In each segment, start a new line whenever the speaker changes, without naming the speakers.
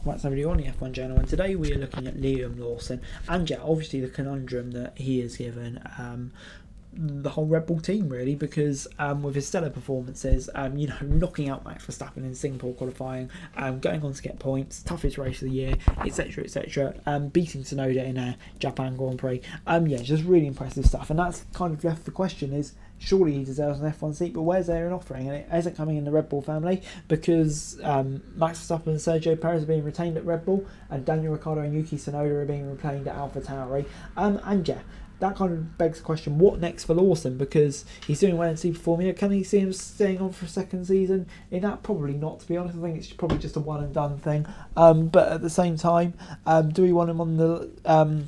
welcome back to the video on the F1 channel, and today we are looking at Liam Lawson and yeah, obviously the conundrum that he is given the whole Red Bull team really, because with his stellar performances, you know, knocking out Max Verstappen in Singapore qualifying, going on to get points, toughest race of the year, etc, etc, beating Tsunoda in a Japan Grand Prix, yeah, just really impressive stuff. And that's kind of left the question is, surely he deserves an F1 seat, but where's there an offering? And it isn't coming in the Red Bull family, because Max Verstappen and Sergio Perez are being retained at Red Bull, and Daniel Ricciardo and Yuki Tsunoda are being retained at AlphaTauri. And yeah, that kind of begs the question, what next for Lawson? Because he's doing well in Super Formula. Can he see him staying on for a second season in that? Probably not, to be honest. I think it's probably just a one and done thing. But at the same time, do we want him on the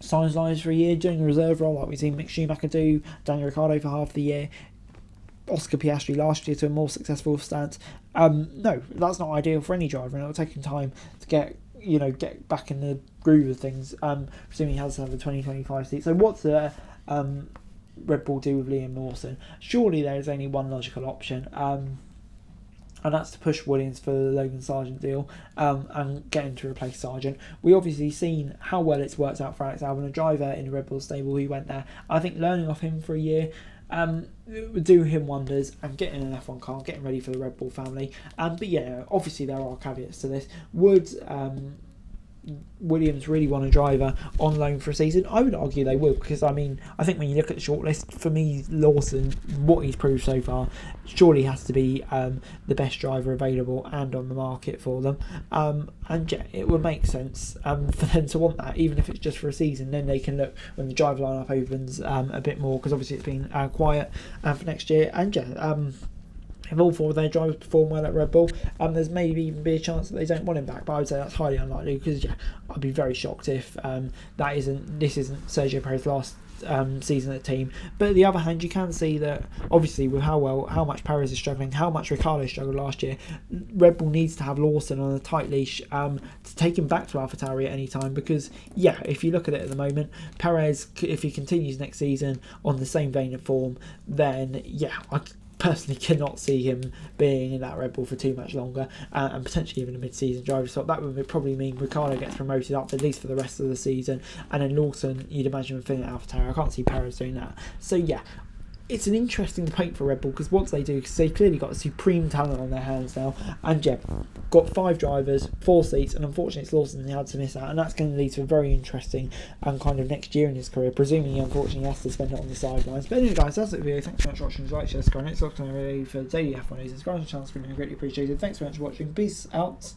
sidelines for a year doing a reserve role like we've seen Mick Schumacher do, Daniel Ricciardo for half the year, Oscar Piastri last year to a more successful stance? No, that's not ideal for any driver, and it'll take him time to get back in the groove of things, presuming he has to have a 2025 seat. So what's the Red Bull do with Liam Lawson? Surely there is only one logical option, and that's to push Williams for the Logan Sargent deal, and get him to replace Sargent. We obviously seen how well it's worked out for Alex Albon, a driver in the Red Bull stable who went there. I think learning off him for a year it would do him wonders, and getting an F1 car, getting ready for the Red Bull family. But yeah, obviously there are caveats to this. Would Williams really want a driver on loan for a season? I would argue they will, because I mean, I think when you look at the shortlist, for me, Lawson, what he's proved so far, surely has to be the best driver available and on the market for them. And yeah, it would make sense for them to want that, even if it's just for a season. Then they can look when the driver lineup opens a bit more, because obviously it's been quiet for next year. And yeah, if all four of their drivers perform well at Red Bull, there's maybe even be a chance that they don't want him back. But I would say that's highly unlikely, because yeah, I'd be very shocked if this isn't Sergio Perez's last season at the team. But on the other hand, you can see that obviously with how much Perez is struggling, how much Ricciardo struggled last year, Red Bull needs to have Lawson on a tight leash to take him back to AlphaTauri at any time. Because yeah, if you look at it at the moment, Perez, if he continues next season on the same vein of form, then yeah, I personally cannot see him being in that Red Bull for too much longer, and potentially even a mid-season driver slot. That would probably mean Ricciardo gets promoted up at least for the rest of the season, and then Lawson, you'd imagine, would fit at AlphaTauri. I can't see Perez doing that. So yeah, it's an interesting debate for Red Bull, because what they do, because they've clearly got a supreme talent on their hands now, and yeah, got 5 drivers, 4 seats, and unfortunately it's Lawson he had to miss out, and that's going to lead to a very interesting kind of next year in his career, presuming he unfortunately has to spend it on the sidelines. But anyway guys, that's it for the video. Thanks so much for watching. Like, share, subscribe, next time for daily F1 news. Subscribe to the channel, it's been greatly appreciated. Thanks so much for watching. Peace out.